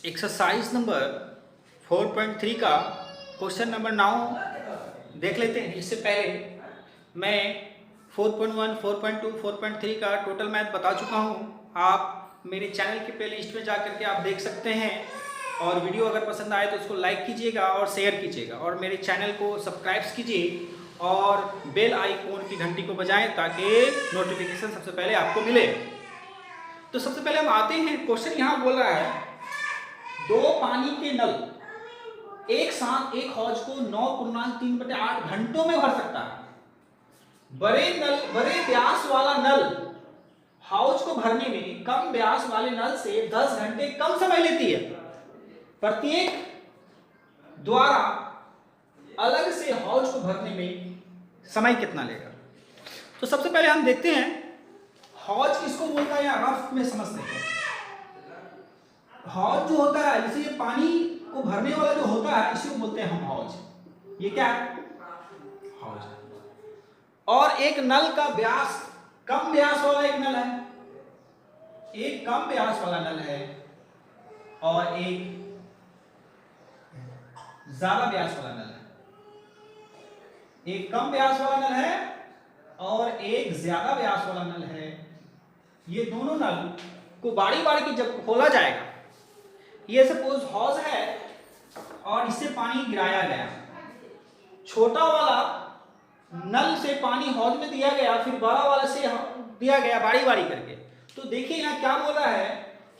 Exercise number 4.3 का question number 9 देख लेते हैं। इससे पहले मैं 4.1, 4.2, 4.3 का टोटल मैथ बता चुका हूँ। आप मेरे चैनल की प्लेलिस्ट में जा करके आप देख सकते हैं, और वीडियो अगर पसंद आए तो उसको लाइक कीजिएगा और शेयर कीजिएगा, और मेरे चैनल को सब्सक्राइब कीजिए और बेल आइकॉन की घंटी को बजाएं ताकि नोटिफिकेशन सबसे पहले आपको मिले। तो सबसे पहले हम आते हैं, क्वेश्चन यहाँ बोल रहा है दो पानी के नल एक साथ एक हौज को 9.3/8 घंटों में भर सकता है। बड़े व्यास वाला नल हौज को भरने में कम व्यास वाले नल से 10 घंटे कम समय लेती है। प्रत्येक द्वारा अलग से हौज को भरने में समय कितना लेगा? तो सबसे पहले हम देखते हैं हौज किसको बोलता है, या रफ में समझते हैं। हौज जो होता है, जैसे ये पानी को भरने वाला जो होता है, इसी को बोलते हैं हम हौज। ये क्या है? हौज। और एक नल का व्यास, कम व्यास वाला एक नल है, एक कम व्यास वाला नल है और एक ज्यादा व्यास वाला नल है। एक कम व्यास वाला नल है और एक ज्यादा व्यास वाला नल है। ये दोनों नल को बारी बारी की जब खोला जाएगा, ये सपोज हौज है और इससे पानी गिराया गया, छोटा वाला नल से पानी हौज में दिया गया, फिर बड़ा वाला से दिया गया बारी बारी करके। तो देखिए यहाँ क्या बोल रहा है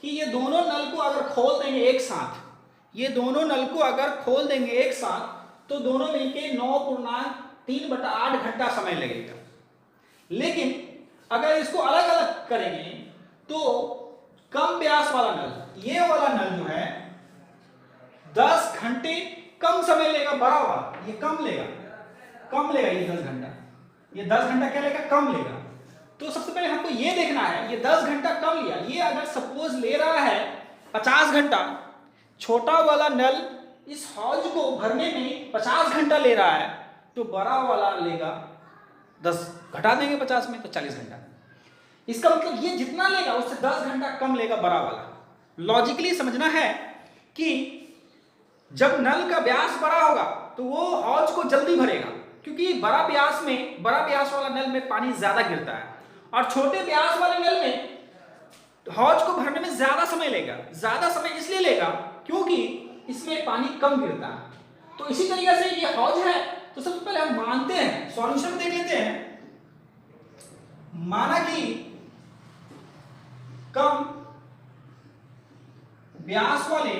कि ये दोनों नल को अगर खोल देंगे एक साथ, ये दोनों नल को अगर खोल देंगे एक साथ, तो दोनों मिलके 9.3/8 घंटा समय लगेगा। लेकिन अगर इसको अलग अलग करेंगे तो कम व्यास वाला नल, ये वाला नल जो है 10 घंटे कम समय लेगा। बड़ा वाला ये कम लेगा ये 10 घंटा, ये 10 घंटा क्या लेगा? कम लेगा। तो सबसे पहले हमको ये देखना है, ये 10 घंटा कम लिया, ये अगर सपोज ले रहा है 50 घंटा, छोटा वाला नल इस हौज को भरने में 50 घंटा ले रहा है, तो बड़ा वाला लेगा 10, घटा देंगे 50 में तो 40 घंटा। इसका मतलब ये जितना लेगा उससे 10 घंटा कम लेगा बड़ा वाला। लॉजिकली समझना है कि जब नल का व्यास बड़ा होगा तो वो हौज को जल्दी भरेगा, क्योंकि बड़ा व्यास वाला नल में पानी ज्यादा गिरता है, और छोटे व्यास वाले नल में हौज को भरने में ज्यादा समय लेगा। ज्यादा समय इसलिए लेगा क्योंकि इसमें पानी कम गिरता है। तो इसी तरीके से ये हौज है। तो सबसे पहले हम मानते हैं, सॉल्यूशन देख लेते हैं। माना कि कम व्यास वाले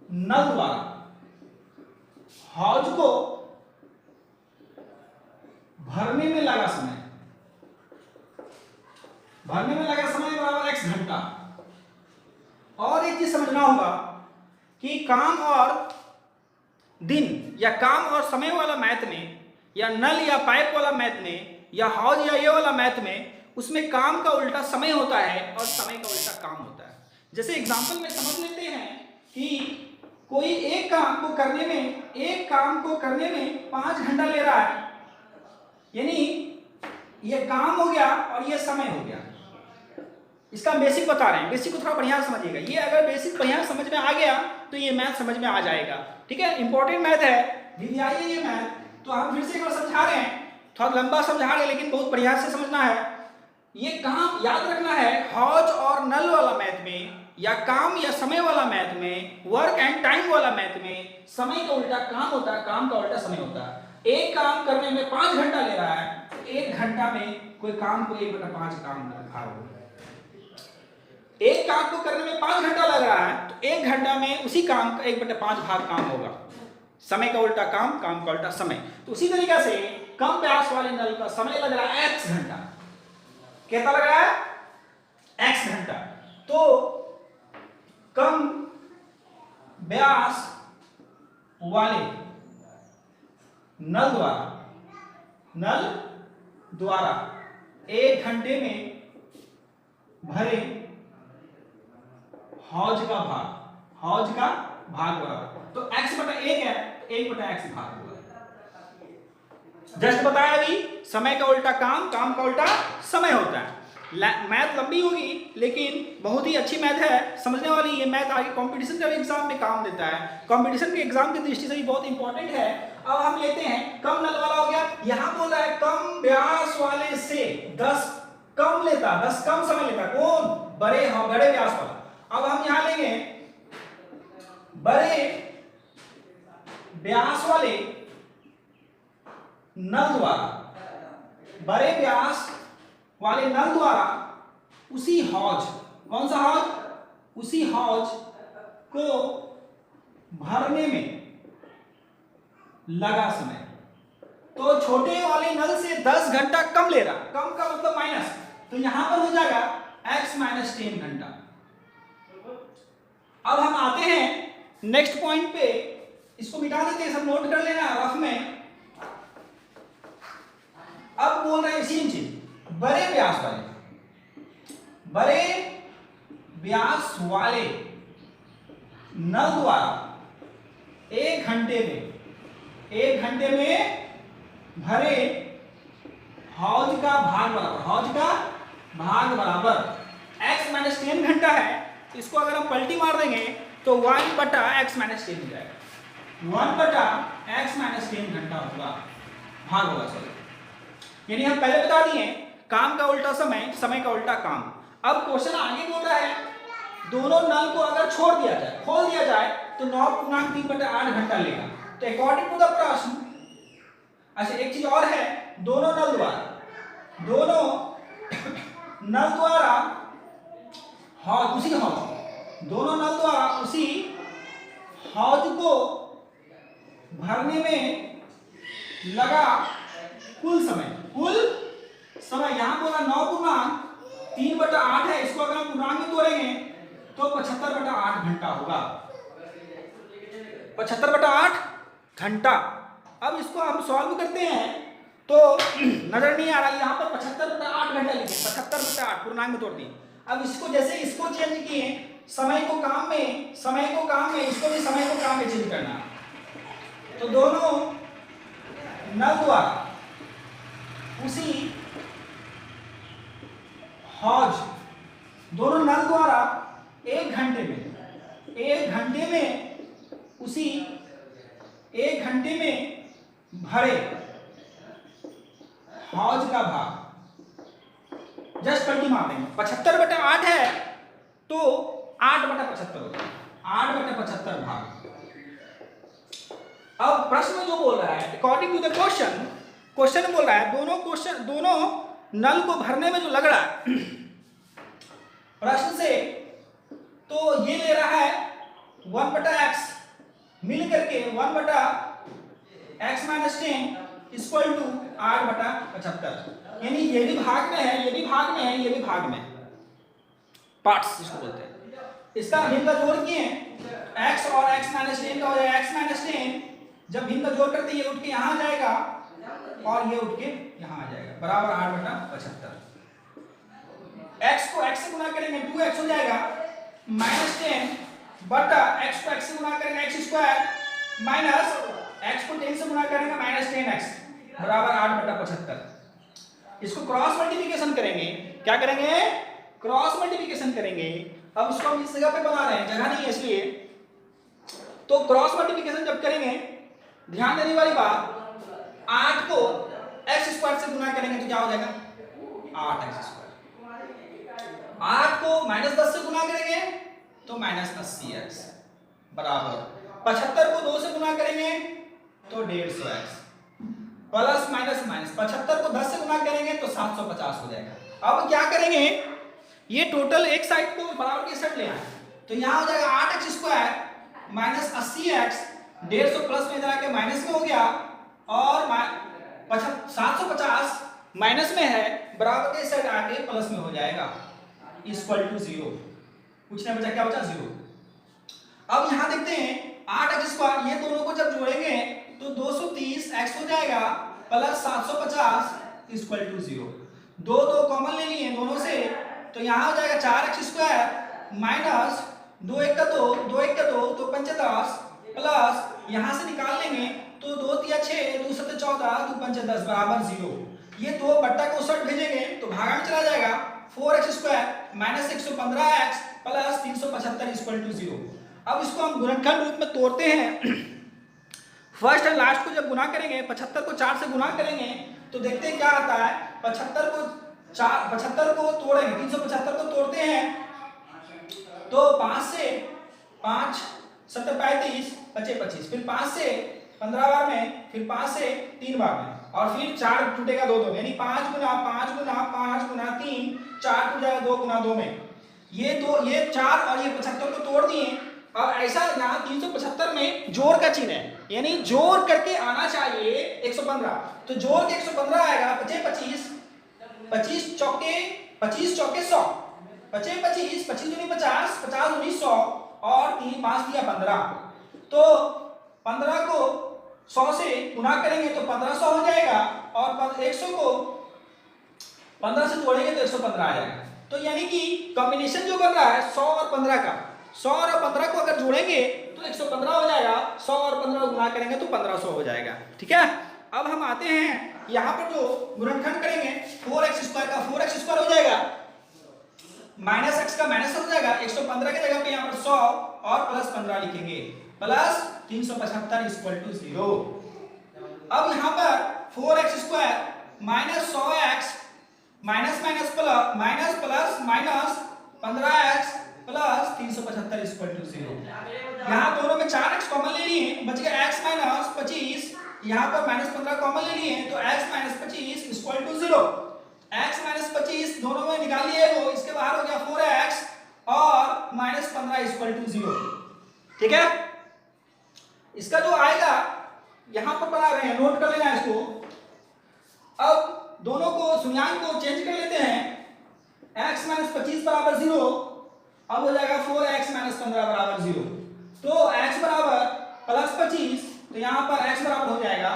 नल द्वारा हौज को भरने में लगा समय बराबर x घंटा। और एक चीज समझना होगा कि काम और दिन या काम और समय वाला मैथ में, या नल या पाइप वाला मैथ में, या हौज या ये वाला मैथ में, उसमें काम का उल्टा समय होता है और समय का उल्टा काम होता है। जैसे एग्जांपल में समझ लेते हैं कि कोई एक काम को करने में 5 घंटा ले रहा है, यानी ये काम हो गया और ये समय हो गया। इसका बेसिक बता रहे हैं, बेसिक को थोड़ा बढ़िया समझिएगा। ये अगर बेसिक बढ़िया समझ में आ गया तो ये मैथ समझ में आ जाएगा। ठीक है, इंपॉर्टेंट मैथ है, वीवीआई है ये मैथ। तो हम फिर से एक बार समझा रहे हैं, थोड़ा लंबा समझा रहे हैं लेकिन बहुत बढ़िया से समझना है। ये काम याद रखना है, हौज और नल वाला मैथ में, या काम या समय वाला मैथ में, वर्क एंड टाइम वाला मैथ में, समय का उल्टा काम होता है, काम का उल्टा समय होता है। एक काम करने में 5 घंटा ले रहा है, तो 1 घंटा में कोई काम को 1/5 काम रखा होगा। एक काम को करने में 5 घंटा लग रहा है, तो 1 घंटा में उसी काम का 1/5 भाग काम होगा। समय का उल्टा काम, काम का उल्टा समय। तो उसी तरीके से कम व्यास वाले नल का समय लग रहा है x घंटा। कितना लग रहा है? x घंटा। तो कम व्यास वाले नल द्वारा 1 घंटे में भरे हौज का भाग बराबर, तो x/1 है, 1/x भाग होगा। जस्ट बताया अभी, समय का उल्टा काम, काम का उल्टा समय होता है। मैथ लंबी होगी लेकिन बहुत ही अच्छी मैथ है, समझने वाली। ये मैथ आगे कंपटीशन के एग्जाम में काम देता है, कंपटीशन के एग्जाम की दृष्टि से भी बहुत इंपॉर्टेंट है। अब हम लेते हैं कम नल वाला हो गया। यहां बोल रहा है कम व्यास वाले से 10 कम लेता, 10 कम समय लेता। कौन? बड़े व्यास वाला। अब हम यहां लेंगे बड़े व्यास वाले नल द्वारा, बड़े व्यास वाले नल द्वारा उसी हौज, कौन सा हौज? उसी हौज को भरने में लगा समय। तो छोटे वाले नल से 10 घंटा कम ले रहा, कम का मतलब माइनस, तो यहां पर हो जाएगा x माइनस 10 घंटा। अब हम आते हैं नेक्स्ट पॉइंट पे, इसको मिटा देते हैं, सब नोट कर लेना रफ में। अब बोल रहे हैं सेम चीज, बड़े व्यास वाले नल द्वारा 1 घंटे में भरे हौज का भाग बराबर x माइनस 10 घंटा है। इसको अगर हम पलटी मार देंगे तो 1 बटा x माइनस 10 हो जाएगा, 1 बटा x माइनस 10 घंटा भाग होगा, सॉरी। यानी हम पहले बता दिए काम का उल्टा समय, समय का उल्टा काम। अब क्वेश्चन आगे बोल रहा है दोनों नल को अगर छोड़ दिया जाए, खोल दिया जाए तो 9.3/8 घंटा लेगा। तो अकॉर्डिंग टू द प्रश्न, अच्छा एक चीज और है, दोनों नल द्वारा उसी हौज को भरने में लगा कुल समय यहां बोला 9.3/8 है, इसको अगर हम पूर्णांक में तोड़ेंगे तो 75/8 घंटा होगा, 75/8 घंटा। अब इसको हम सॉल्व करते हैं तो नजर नहीं आ रहा, यहां पर 75/8 घंटा लिखे, 75/8 पूर्णांक में तोड़ दिए। अब इसको जैसे इसको चेंज किए समय को काम में, इसको भी समय को काम में चेंज करना। तो दोनों नल द्वारा उसी हौज, दोनों नल द्वारा 1 घंटे में भरे हौज का भाग, जस्ट पलटी मार देंगे, 75/8 है तो 8/75 हो जाएगा, 8/75 भाग। अब प्रश्न जो बोल रहा है अकॉर्डिंग टू द क्वेश्चन बोल रहा है दोनों नल को भरने में जो लग रहा है प्रश्न से, तो ये ले रहा है 1/x मिल करके 1/x माइनस 10 इक्वल टू 8/75। यानी ये भी भाग में है, ये भी भाग में पार्ट्स जिसको बोलते हैं। इसका भिन्न का जोड़ किए x और x माइनस 10 का हो जाएगा x माइनस 10, जब भिन्न का जोड़ करते हैं ये उठ के यहाँ आ जाएगा और ये उठ के यहाँ आ जाएगा, बराबर 8/75। x को x से गुना करेंगे 2x हो जाएगा, माइनस 10 बटा x को x से गुना करेंगे x स्क्वायर, माइनस x को 10 से गुना करेंगे माइनस 10x, बराबर 8/75। इसको क्रॉस मल्टीप्लिकेशन करेंगे, क्या करेंगे? क्रॉस मल्टीप्लिकेशन करेंगे। अब इसको हम इस जगह पे बना रहे हैं, जगह नहीं है इसलिए, तो क्रॉस मल्टीप्लिकेशन जब करेंगे, ध्यान देने वाली बात, 8 को x स्क्वायर से गुना करेंगे तो क्या हो जाएगा? 8x square. 8 को माइनस 10 से गुना करेंगे तो माइनस 80x, बराबर 75 को 2 से गुना करेंगे तो 150x, प्लस माइनस माइनस 75 को 10 से गुना करेंगे तो 750 हो जाएगा। अब क्या करेंगे, ये टोटल एक साइड को बराबर की साइड ले आए, तो यहाँ हो जाएगा 8x square minus 80x, 150 plus में जाके माइनस में हो गया, और 750 माइनस में है, बराबर के साइड आके प्लस में हो जाएगा, इक्वल टू 0। कुछ नहीं बचा, क्या बचा? 0। अब यहाँ देखते हैं 8x स्क्वायर, ये दोनों को जब जोड़ेंगे तो 230x हो जाएगा, प्लस 750 इक्वल टू 0। 2 कॉमन ले लिए दोनों से, तो यहाँ हो जाएगा 4x स्क्वायर माइनस 2 1 का 2, 2 1 का 2 तो 50, प्लस यहाँ से निकाल लेंगे तो 2 3 6, 2 7 14, 2 5 10, बराबर 0। ये 2 बट्टा को 60 भेजेंगे तो भागा में चला जाएगा, 4x² minus 115x plus 375 equal to 0। अब इसको हम गुणनखंड रूप में तोड़ते हैं। फर्स्ट एंड लास्ट को जब गुना करेंगे, 75 को 4 से गुना करेंगे तो देखते हैं क्या आता है। 75 को तोड़ेंगे, 375 को तोड़ते हैं तो 5 से 5 7 35 25 25, फिर 5 से 15 बार में, फिर 5 से 3 बार में, और फिर 4 टूटेगा 2 2, यानी 5 गुना 5 गुना 5 गुना 3, 4 टूट जाएगा 2 गुना 2 में। ये 4 और ये 75 को तोड़ दिए। अब ऐसा यहाँ 375 में जोड़ का चिन्ह है, यानी जोड़ करके आना चाहिए 115, तो जोड़ के 115 आएगा। 25 25 चौके 100, 25 25 दूनी 50, 50 दूनी 100, और 3 5 दिया 15, तो 15 को 100 से गुना करेंगे तो 1500 हो जाएगा, और 100 को 15 से तोड़ेंगे तो 115 आ जाएगा। तो यानी कि कॉम्बिनेशन जो बन रहा है 100 और 15 का, 100 और 15 को अगर जोड़ेंगे तो 115 हो जाएगा, 100 और 15 गुना करेंगे तो 1500 हो जाएगा। ठीक है, अब हम आते हैं यहाँ पर जो गुणनखंड करेंगे, 4x² का 4x² हो जाएगा, माइनस x का माइनस हो जाएगा, 115 की जगह पे यहाँ पर 100 और प्लस 15 लिखेंगे, प्लस 375 इक्वल टू 0। अब यहाँ पर 4x² minus 100x minus minus plus minus plus minus 15x plus 375 equal to 0। यहाँ दोनों में 4x कॉमन ले लिए, बच गया x माइनस 25, यहाँ पर माइनस 15 कॉमन ले लिए तो x minus 25 equal to 0। x minus 25 दोनों में निकाल लिए वो, इसके बाहर हो गया 4x और माइनस 15 इक्वल टू 0। ठीक है, इसका जो आएगा यहाँ पर बना रहे हैं, नोट कर लेना है इसको। अब दोनों को शून्यांक को चेंज कर लेते हैं, x माइनस 25 बराबर 0, अब हो जाएगा 4x माइनस 15 बराबर 0, तो x बराबर प्लस 25, तो यहाँ पर x बराबर हो जाएगा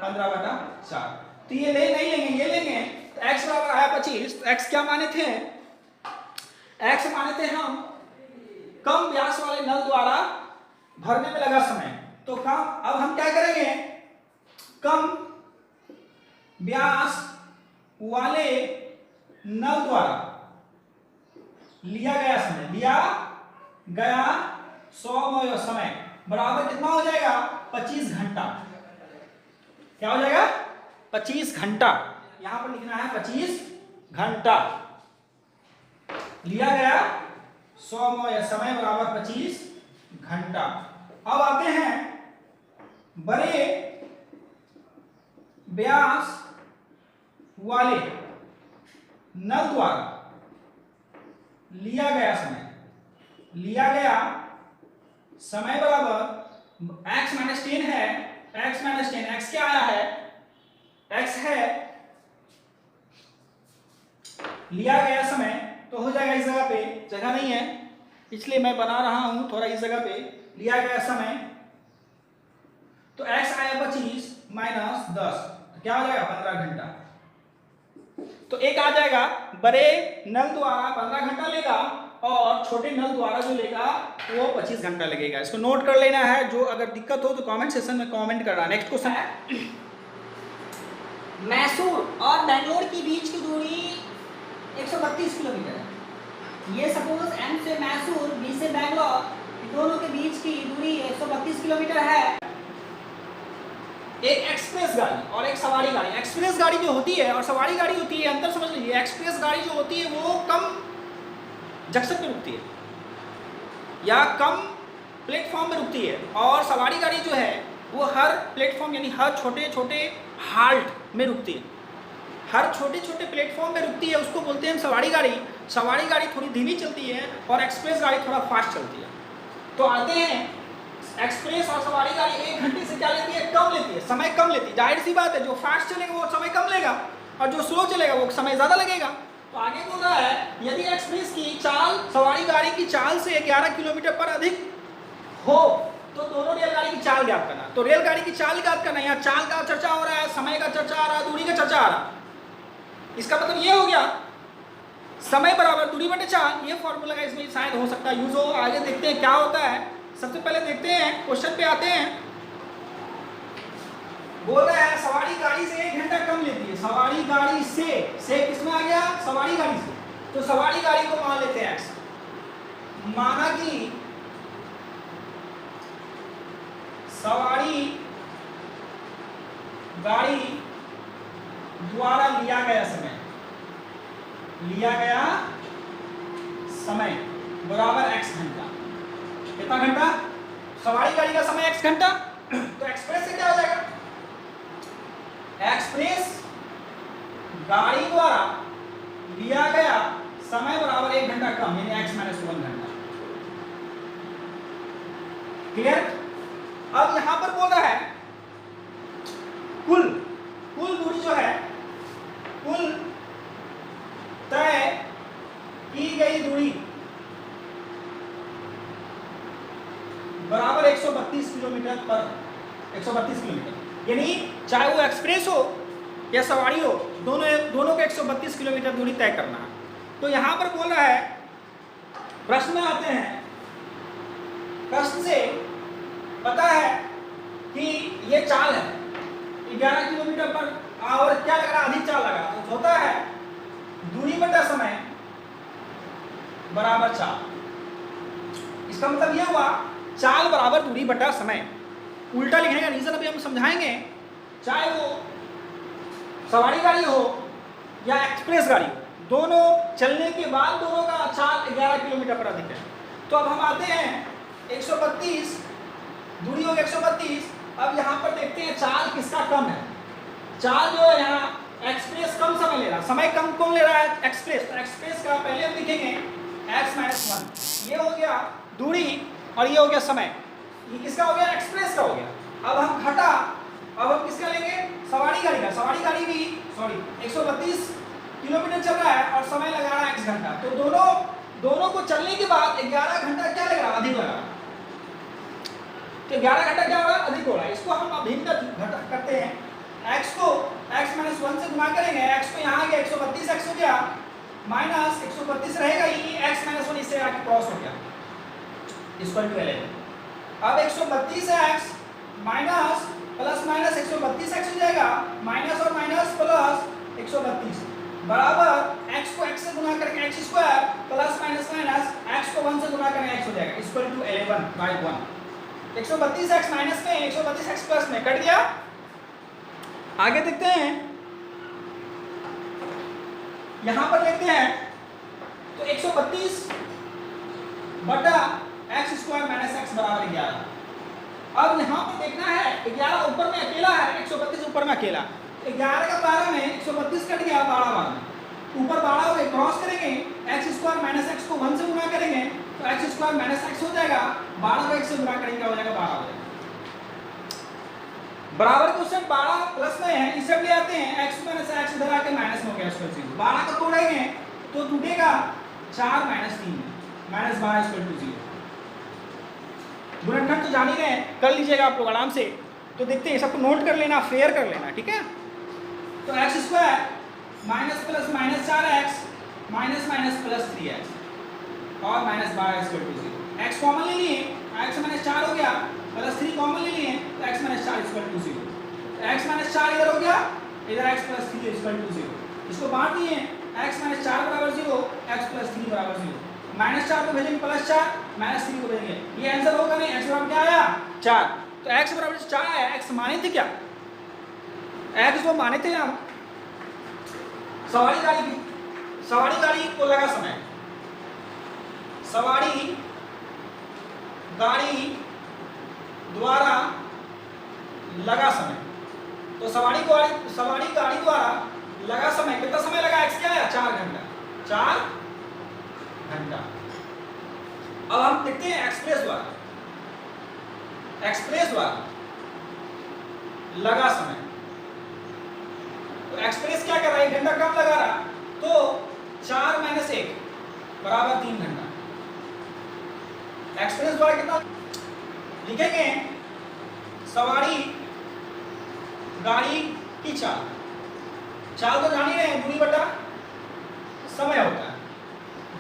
15/4। तो ये नहीं लेंगे, ये लेंगे, तो x बराबर आया 25। तो x क्या माने थे? x माने थे हम कम व्यास वाले नल द्वारा भरने में लगा समय, तो कम। अब हम क्या करेंगे, कम व्यास वाले नल द्वारा लिया गया समय बराबर कितना हो जाएगा, 25 घंटा। क्या हो जाएगा, 25 घंटा। यहां पर लिखना है 25 घंटा लिया गया समय बराबर 25 घंटा। अब आते हैं बड़े व्यास वाले नल द्वारा लिया गया समय बराबर x माइनस 10 है, x माइनस 10, x क्या आया है, x है लिया गया समय, तो हो जाएगा इस जगह पे, जगह नहीं है इसलिए मैं बना रहा हूं थोड़ा इस जगह पे, लिया गया समय, तो x आया 25 माइनस 10, तो क्या हो जाएगा 15 घंटा। तो एक आ जाएगा बड़े नल द्वारा 15 घंटा लेगा, और छोटे नल द्वारा जो लेगा वो 25 घंटा लगेगा। इसको नोट कर लेना है, जो अगर दिक्कत हो तो कमेंट सेक्शन में कमेंट करना। नेक्स्ट क्वेश्चन है, मैसूर और बेंगलोर के बीच की दूरी 132 किलोमीटर है। ये सपोज M से मैसूर, B से बेंगलोर, दोनों के बीच की दूरी 132 किलोमीटर है। एक एक्सप्रेस गाड़ी और एक सवारी गाड़ी। एक्सप्रेस गाड़ी जो होती है और सवारी गाड़ी होती है, अंतर समझ लीजिए। एक्सप्रेस गाड़ी जो होती है वो कम जंक्शन पे रुकती है या कम प्लेटफॉर्म में रुकती है, और सवारी गाड़ी जो है वो हर प्लेटफॉर्म यानी हर छोटे छोटे हाल्ट में रुकती है, हर छोटे छोटे प्लेटफॉर्म में रुकती है, उसको बोलते हैं सवारी गाड़ी। सवारी गाड़ी थोड़ी धीमी चलती है और एक्सप्रेस गाड़ी थोड़ा फास्ट चलती है। तो आते हैं, एक्सप्रेस और सवारी गाड़ी 1 घंटे से क्या लेती है, कम लेती है, समय कम लेती है। जाहिर सी बात है, जो फास्ट चलेगा वो समय कम लेगा और जो स्लो चलेगा वो समय ज़्यादा लगेगा। तो आगे बोल रहा है, यदि एक्सप्रेस की चाल सवारी गाड़ी की चाल से 11 किलोमीटर पर अधिक हो तो दोनों रेलगाड़ी की चाल ज्ञात करना। तो रेलगाड़ी की चाल ज्ञात करना, यहाँ चाल का चर्चा हो रहा है, समय का चर्चा आ रहा है, दूरी का चर्चा आ रहा है। इसका मतलब ये हो गया, समय बराबर दूरी बटे चाल। ये फॉर्मूला का इसमें शायद हो सकता है यूज हो। आगे देखते हैं क्या होता है। सबसे पहले देखते हैं, क्वेश्चन पे आते हैं। बोल रहा है सवारी गाड़ी से 1 घंटा कम लेती है। सवारी गाड़ी से किसमें आ गया, सवारी गाड़ी से। तो सवारी गाड़ी को मान लेते हैं x। माना कि सवारी गाड़ी द्वारा लिया गया समय बराबर x घंटा। कितना घंटा? सवारी गाड़ी का समय x घंटा। तो एक्सप्रेस से क्या हो जाएगा? एक्सप्रेस गाड़ी द्वारा लिया गया समय बराबर 1 घंटा कम, यानी x माइनस 1 घंटा। क्लियर? अब यहां पर बोल रहा है कुल दूरी जो है, कुल तय की गई दूरी बराबर 132 किलोमीटर पर 132 किलोमीटर, यानी चाहे वो एक्सप्रेस हो या सवारी हो, दोनों को 132 किलोमीटर दूरी तय करना है। तो यहां पर बोल रहा है, प्रश्न में आते हैं, प्रश्न से पता है कि ये चाल है 11 किलोमीटर पर आवर, क्या लग रहा है? अधिक चाल लगा, तो होता है दूरी बटा समय बराबर चाल। इसका मतलब यह हुआ चाल बराबर दूरी बटा समय। उल्टा लिखने का रीजन अभी हम समझाएंगे। चाहे वो सवारी गाड़ी हो या एक्सप्रेस गाड़ी, दोनों चलने के बाद दोनों का चाल 11 किलोमीटर पर अधिक है। तो अब हम आते हैं 132, दूरी हो गई 132। अब यहाँ पर देखते हैं चाल किसका कम है। चाल जो है यहाँ एक्सप्रेस कम समय ले रहा है। समय कम कौन ले रहा है? एक्सप्रेस। तो एक्सप्रेस का पहले हम लिखेंगे x माइनस 1। ये हो गया दूरी और ये हो गया समय। ये किसका हो गया? एक्सप्रेस का हो गया। अब हम घटा, अब हम किसका लेंगे? सवारी गाड़ी का। सवारी गाड़ी भी 132 किलोमीटर चल रहा है और समय लगा रहा है x घंटा। तो दोनों को चलने के बाद 11 घंटा क्या लग रहा है? अधिक लग रहा है। तो 11 घंटा क्या हो रहा है? अधिक हो रहा है। इसको हम अभिन्न घटक करते हैं। x को x माइनस 1 से गुणा करेंगे। x को यहाँ आ गया 132, x हो गया माइनस 132 रहेगा ही, x माइनस 1 इससे आके क्रॉस हो गया, इक्वल टू 11। अब 132 है x minus plus minus 132 x हो जाएगा, माइनस और माइनस प्लस 132 बराबर x को x से गुणा करके x square plus minus minus x को 1 से गुणा करके x हो जाएगा, इक्वल टू 11/1। 132x माइनस में 132x प्लस में कट गया। आगे देखते हैं, यहां पर लिखते हैं तो 132 बटा x स्क्वायर माइनस x बराबर 11। अब यहां पर देखना है 11 ऊपर में अकेला है, 132 ऊपर में अकेला। 11 का 12 में 132 कट गया, 12 बाद में ऊपर 12 हो गए, क्रॉस करेंगे x स्क्वायर माइनस x को 1 से गुणा करेंगे तो x स्क्वायर माइनस x हो जाएगा, 12 को 1 से गुणा करेंगे हो जाएगा 12 हो जाएगा। बराबर क्वेश्चन 12 प्लस में है, इसे ले आते हैं x माइनस x इधर आके माइनस में हो गया, स्क्वायर 0। 12 को तोड़ेंगे तो टूटेगा 4 माइनस 3 में, माइनस 12 इक्वल टू 0। गुणनखंड तो जान ही रहे हैं, कर लीजिएगा आप लोग आराम से। तो देखते हैं, सबको नोट कर लेना, फेयर कर लेना, ठीक है। तो x square minus plus minus 4x minus minus plus 3x और minus 12 equal to 0। x common ले लिए, x माइनस 4 हो गया, प्लस 3 कॉमन ले लिए तो x minus 4 equal to 0। x minus 4 इधर हो गया, इधर x प्लस 3 इक्वल टू 0। इसको बांट दिए, x माइनस 4 बराबर 0, x प्लस 3 बराबर 0। माइनस 4 को भेजेंगे प्लस 4, माइनस 3 को भेजेंगे, ये आंसर होगा नहीं। x बराबर क्या आया? 4। तो x बराबर 4 आया। x माने थे क्या? x जो माने थे हम सवारी गाड़ी को लगा समय, सवारी गाड़ी द्वारा लगा समय। तो सवारी गाड़ी द्वारा लगा समय कितना समय लगा? x क्या है? 4 घंटा, 4 घंटा। अब हम देखते हैं एक्सप्रेस द्वारा लगा समय। तो एक्सप्रेस क्या कर रहा है? 1 घंटा कम लगा रहा, तो 4 माइनस 1 बराबर 3 घंटा। एक्सप्रेस द्वारा कितना लिखेंगे? सवारी गाड़ी की चाल तो जान ही रहे हैं, दूरी बटा समय होता है।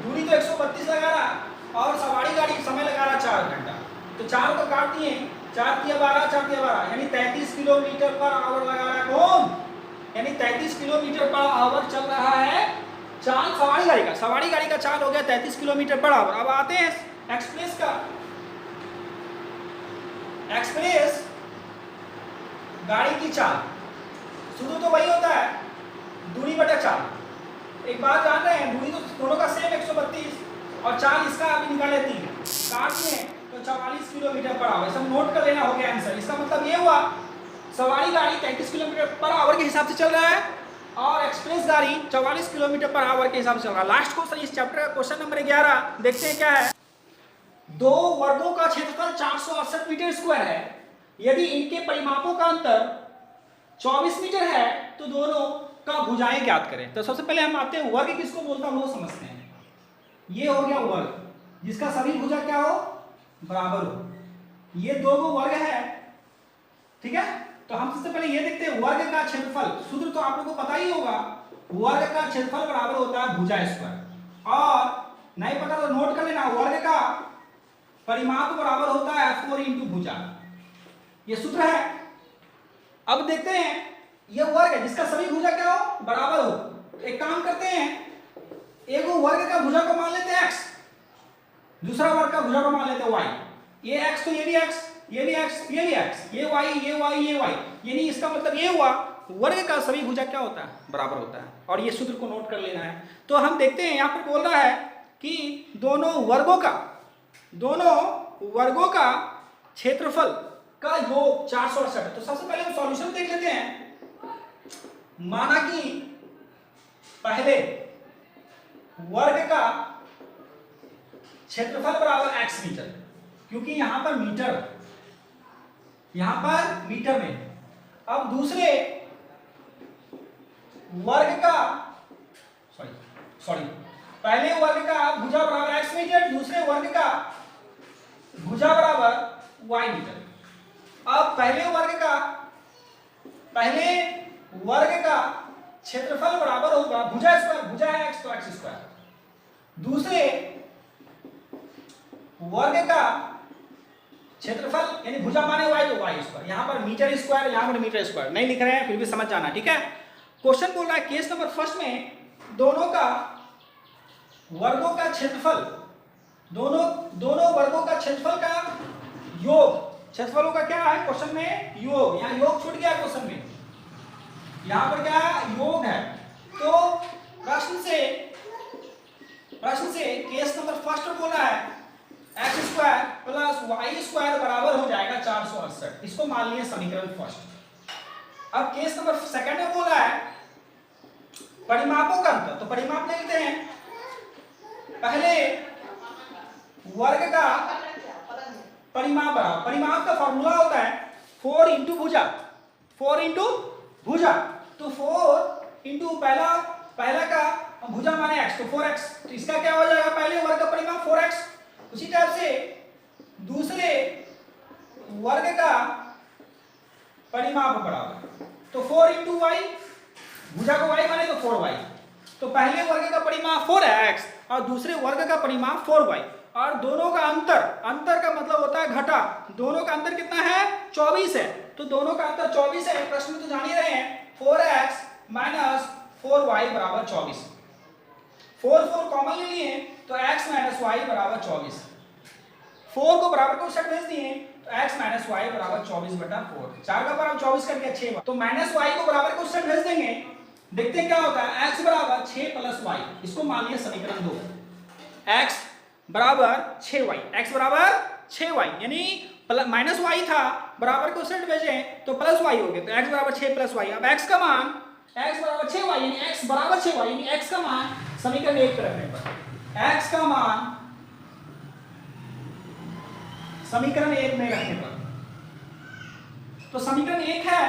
दूरी तो 132 लगा रहा और सवारी गाड़ी समय लगा रहा 4 घंटा। तो 4 को काट दिए, 4 तिया 12, 4 तिया 12, यानी 33 किलोमीटर पर आवर लगा रहा है। कौन? यानी 33 किलोमीटर पर आवर चल रहा है चाल सवारी गाड़ी का चाल हो गया 33 किलोमीटर पर आवर। अब आते हैं एक्सप्रेस का। एक्सप्रेस गाड़ी की चाल शुरू तो वही होता है, दूरी बटा चाल। एक बात जान रहे हैं, दूरी तो दोनों का सेम 132 और चाल इसका अभी निकाल लेती है, काटते हैं तो 44 किलोमीटर पर आवर। सब नोट कर लेना हो गया आंसर। इसका मतलब ये हुआ सवारी गाड़ी 33 किलोमीटर पर आवर के हिसाब से चल रहा है और एक्सप्रेस गाड़ी 44 किलोमीटर पर आवर के हिसाब से चल रहा है। लास्ट क्वेश्चन इस चैप्टर का क्वेश्चन नंबर 11 देखते हैं क्या है। दो वर्गों का क्षेत्रफल 468 मीटर स्क्वायर है। यदि इनके परिमापों का अंतर 24 मीटर है तो दोनों का भुजाएं ज्ञात करें। तो सबसे पहले हम आते हैं वर्ग किसको बोलता हूं वो समझते हैं। ये हो गया वर्ग जिसका सभी भुजा क्या हो, बराबर हो। ये दो वर्ग है, ठीक है। तो हम सबसे पहले ये देखते हैं वर्ग का क्षेत्रफल। सूत्र तो आप लोगों को पता ही होगा, वर्ग का क्षेत्रफल बराबर होता है भुजा स्क्वायर। और नहीं पता तो नोट कर लेना, वर्ग का परिमाप बराबर होता है 4 इंटू भुजा। ये सूत्र है। अब देखते हैं ये वर्ग है जिसका सभी भुजा क्या हो, बराबर हो। तो एक काम करते हैं, एक वर्ग का भुजा को मान लेते हैं x, दूसरा वर्ग का भुजा को मान लेते हैं y। ये x तो ये भी x, ये भी x, ये भी x, ये y, ये y, ये y। यानी इसका मतलब ये हुआ वर्ग का सभी भुजा क्या होता है, बराबर होता है। और ये सूत्र को नोट कर लेना है। तो हम देखते हैं यहां पर बोल रहा है कि दोनों वर्गों का क्षेत्रफल का योग 468 है। तो सबसे पहले हम सॉल्यूशन देख लेते हैं। माना कि पहले वर्ग का क्षेत्रफल बराबर x मीटर, क्योंकि यहां पर मीटर में। अब दूसरे वर्ग का पहले वर्ग का भुजा बराबर x मीटर, दूसरे वर्ग का भुजा बराबर y मीटर। अब पहले वर्ग का क्षेत्रफल बराबर होगा भुजा स्क्वायर, भुजा है x तो x स्क्वायर। दूसरे वर्ग का क्षेत्रफल यानी भुजा माने y तो y स्क्वायर। यहां पर मीटर स्क्वायर, यहां पर मीटर स्क्वायर नहीं लिख रहे हैं, फिर भी समझ जाना, ठीक है। क्वेश्चन बोल रहा है केस नंबर फर्स्ट में दोनों वर्गों का क्षेत्रफल का योग। क्षेत्रफलों का क्या है क्वेश्चन में, योग। यहां योग छूट गया क्वेश्चन में, यहां पर क्या है, योग है। तो प्रश्न से केस नंबर फर्स्ट बोला है x square plus y square बराबर हो जाएगा 468। इसको मान लिया समीकरण फर्स्ट। अब केस नंबर सेकंड में बोला है परिमापों का अंतर। तो परिमाप ले लेते हैं। पहले वर्ग का परिमाप बराबर, परिमाप का फॉर्मूला होता है 4 इंटू भुजा। तो 4 इंटू पहला का भुजा माने x, तो 4x। तो इसका क्या हो जाएगा, पहले वर्ग का परिमाप 4x। उसी टाइप से दूसरे वर्ग का परिमाप बराबर, तो 4 इंटू वाई, भुजा को y माने तो 4y। तो पहले वर्ग का परिमाप 4x और दूसरे वर्ग का परिमाप 4y। और दोनों का अंतर का मतलब होता है घटा। दोनों का अंतर कितना है, 24 है। तो दोनों का अंतर 24 है। प्रश्न में तो जान ही रहे हैं, 4x माइनस 4y बराबर 24। 4 कॉमन ले लिए तो x माइनस y बराबर 24। 4 को बराबर को सेट भेज दिए तो x माइनस y बराबर 24 बटा 4। 4 का बराबर 24 कर दिया 6। तो माइनस y को बराबर को सेट भेज देंगे, देखते हैं क्या होता है। x बराबर 6 प्लस y, इसको मान लिया समीकरण 2। x बराबर 6y, x बराबर 6y यानी माइनस y था, बराबर को सेट भेजे तो प्लस y हो गया। तो x बराबर 6 प्लस y। अब x का मान x बराबर 6y यानी x बराबर 6y यानी x का मान समीकरण 1 पे रखने पर, x का मान समीकरण 1 में रखने पर, तो समीकरण 1 है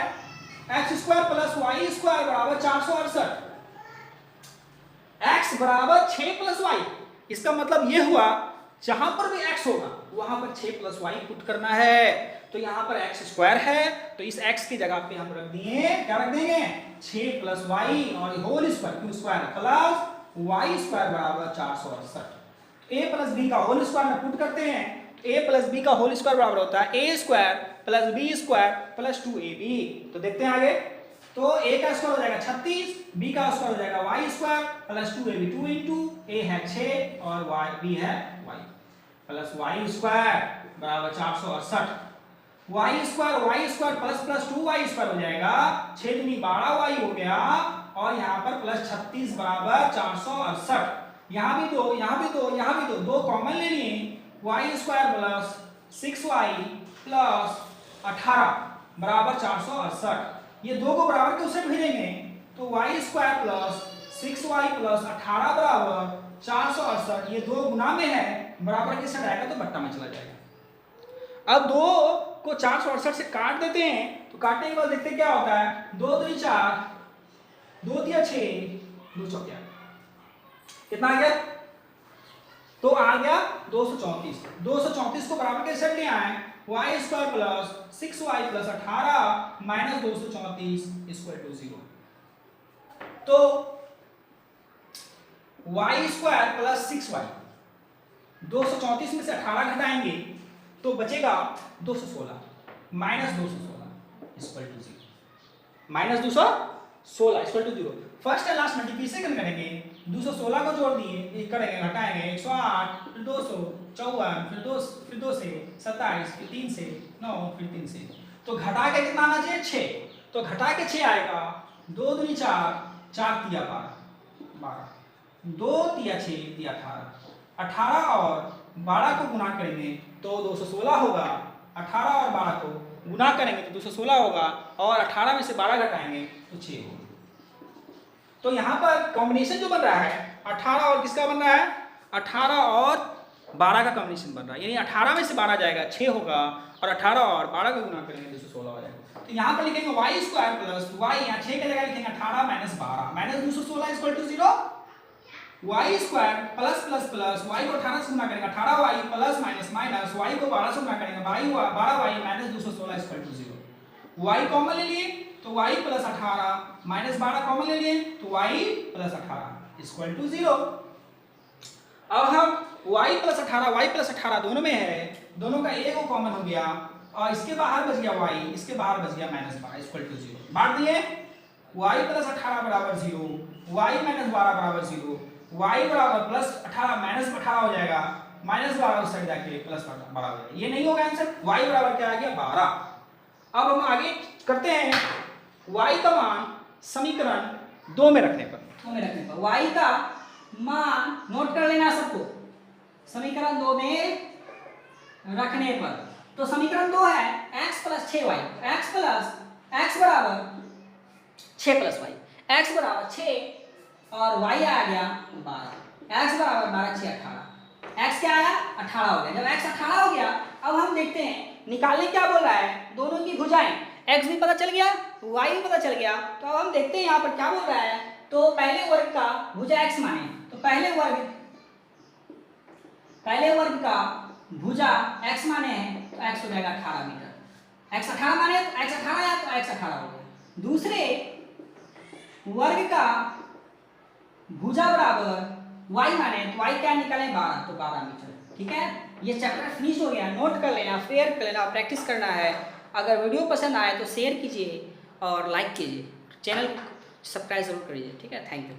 x square plus y square बराबर 468। x बराबर 6 प्लस y, इसका मतलब ये हुआ जहां पर भी x होगा वहां पर 6 प्लस y पुट करना है। तो यहां पर x स्क्वायर है तो इस x की जगह पे हम रख दिए, क्या रख देंगे, 6 प्लस y और whole square q square plus y square बराबर 468। a प्लस b का होल स्क्वायर में पुट करते हैं, a प्लस b का होल स्क्वायर बराबर होता है a square plus b square plus 2ab। तो देखते हैं आगे, तो a का स्क्वायर हो जाएगा 36, b का स्क्वायर हो जाएगा y square plus 2ab 2 into a है 6 और y b है y प्लस y स्क्वायर बराबर 468, y square plus plus 2y square हो जाएगा 6 दूनी 12y हो गया और यहाँ पर प्लस 36 बराबर 468। यहाँ भी दो, यहाँ भी दो, यहाँ भी दो, दो कॉमन ले लिए, y square plus 6y plus 18 बराबर 468। ये दो को बराबर के उससे भेजेंगे तो y square plus 6y plus 18 बराबर 468। ये दो गुना में है, बराबर के साथ आएगा तो बट्टा में चला जाएगा। अब दो को 468 से काट देते हैं तो काटने के बाद देखते हैं क्या होता है। 2 दूनी 4, 2 तिया 6, 2 चौके 8, कितना आ गया? तो आ गया 234। 234 को बराबर के सेट ले आए, y square plus 6y plus 18 minus 234 equal to 0। तो y स्क्वायर प्लस 6y, 234 में से 18 घटाएंगे तो बचेगा 216 minus 216 equal to 0। Minus 216 equal to 0। First and last multiplication करेंगे, 216 को जोड़ दिए, एक करेंगे घटाएंगे 108, फिर 254, फिर 2 से 27, फिर 3 से 9, फिर 3 से, तो घटा के कितना आना चाहिए 6, तो घटा के 6 आएगा। 2 दूनी 4, 4 तिया 12, 2 तिया 6 तिया 18, 18 और 12 को गुना करेंगे तो 216 होगा। 18 और 12 को गुना करेंगे तो 216 होगा और 18 में से 12 घटाएंगे तो 6 होगा। तो यहाँ पर कॉम्बिनेशन जो बन रहा है 18 और किसका बन रहा है, 18 और 12 का कॉम्बिनेशन बन रहा है, यानी 18 में से 12 जाएगा 6 होगा और 18 और 12 का गुना करेंगे 216 हो जाएगा। तो यहाँ पर लिखेंगे y स्क्वायर प्लस y, यहाँ 6 की जगह लिखेंगे 18 minus 12 minus 216 equal to 0। y square plus plus plus y को 18 से गुना करेंगे 18y plus minus minus y को 12 से गुना करेंगे 12y minus 216 equal to 0। y common ले लिए तो y प्लस 18 माइनस 12 कॉमन ले लिए तो y प्लस 18 इक्वल टू 0। अब हम y प्लस 18 दोनों में है, दोनों का एक को कॉमन हो गया और इसके बाहर बच गया y, इसके बाहर बच गया माइनस 12 इक्वल टू 0। बांट दिए, y प्लस 18 बराबर 0, y माइनस 12 बराबर 0, y बराबर प्लस 18 माइनस 18 हो जाएगा, माइनस 12 उस साइड जाके प्लस 12 हो जाएगा। ये नहीं होगा आंसर, y बराबर क्या आ गया 12। अब हम आगे करते हैं y का मान समीकरण 2 में रखने पर, y का मान नोट कर लेना सबको, समीकरण 2 में रखने पर। तो समीकरण 2 है x प्लस 6y, x बराबर 6 प्लस y, x बराबर 6 और y आ गया 12, x बराबर 12 6 18, x क्या आया 18 हो गया। जब x 18 हो गया अब हम देखते हैं निकालने क्या बोल रहा है, दोनों की भुजाएं, x भी पता चल गया y भी पता चल गया। तो अब हम देखते हैं यहाँ पर क्या बोल रहा है। तो पहले वर्ग का भुजा x माने, तो पहले वर्ग का भुजा x माने हैं तो x हो जाएगा 18 मीटर, x 18 माने तो x 18 आया तो x 18 हो गया। दूसरे वर्ग का भुजा बराबर y माने तो y क्या निकाले 12, तो 12 मीटर। ठीक है, ये चैप्टर फिनिश हो गया, नोट कर लेना, फेयर कर लेना, प्रैक्टिस करना है। अगर वीडियो पसंद आए तो शेयर कीजिए और लाइक कीजिए, चैनल सब्सक्राइब जरूर करिए। ठीक है, थैंक यू।